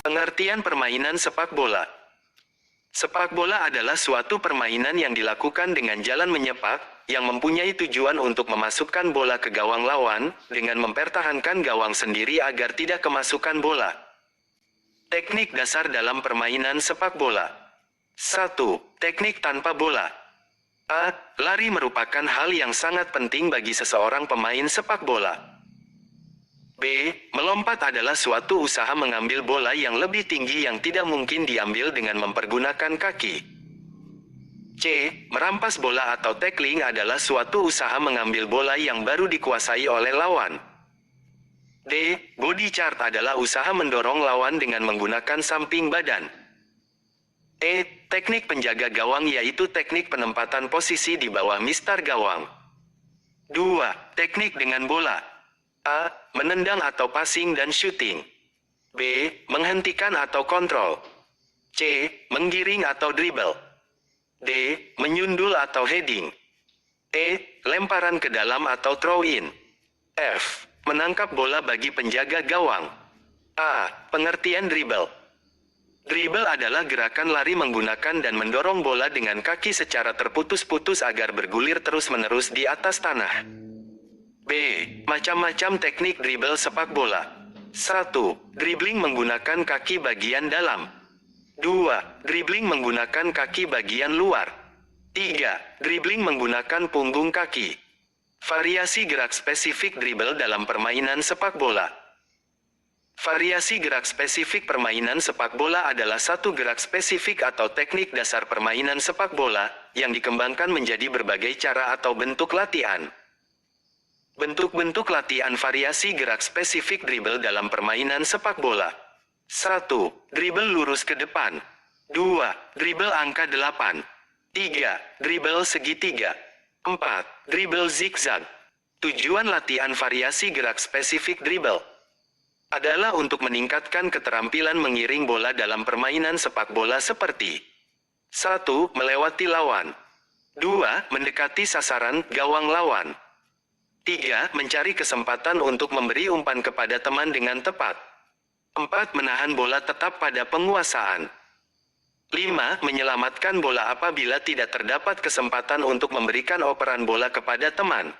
Pengertian permainan sepak bola. Sepak bola adalah suatu permainan yang dilakukan dengan jalan menyepak, yang mempunyai tujuan untuk memasukkan bola ke gawang lawan, dengan mempertahankan gawang sendiri agar tidak kemasukan bola. Teknik dasar dalam permainan sepak bola. 1. Teknik tanpa bola. A. Lari merupakan hal yang sangat penting bagi seseorang pemain sepak bola. B. Melompat adalah suatu usaha mengambil bola yang lebih tinggi yang tidak mungkin diambil dengan mempergunakan kaki. C. Merampas bola atau tackling adalah suatu usaha mengambil bola yang baru dikuasai oleh lawan. D. Body chart adalah usaha mendorong lawan dengan menggunakan samping badan. E. Teknik penjaga gawang yaitu teknik penempatan posisi di bawah mistar gawang. 2. Teknik dengan bola. A. Menendang atau passing dan shooting. B. Menghentikan atau kontrol. C. Menggiring atau dribble. D. Menyundul atau heading. E. Lemparan ke dalam atau throw in. F. Menangkap bola bagi penjaga gawang. A. Pengertian dribble. Dribble adalah gerakan lari menggunakan dan mendorong bola dengan kaki secara terputus-putus agar bergulir terus-menerus di atas tanah. B. Macam-macam teknik dribble sepak bola. 1. Dribbling menggunakan kaki bagian dalam. 2. Dribbling menggunakan kaki bagian luar. 3. Dribbling menggunakan punggung kaki. Variasi gerak spesifik dribble dalam permainan sepak bola. Variasi gerak spesifik permainan sepak bola adalah satu gerak spesifik atau teknik dasar permainan sepak bola, yang dikembangkan menjadi berbagai cara atau bentuk latihan. Bentuk-bentuk latihan variasi gerak spesifik dribble dalam permainan sepak bola. 1. Dribble lurus ke depan. 2. Dribble angka 8. 3. Dribble segitiga. 4. Dribble zigzag. Tujuan latihan variasi gerak spesifik dribble adalah untuk meningkatkan keterampilan mengiring bola dalam permainan sepak bola seperti 1. Melewati lawan. 2. Mendekati sasaran gawang lawan. 3. Mencari kesempatan untuk memberi umpan kepada teman dengan tepat. 4. Menahan bola tetap pada penguasaan. 5. Menyelamatkan bola apabila tidak terdapat kesempatan untuk memberikan operan bola kepada teman.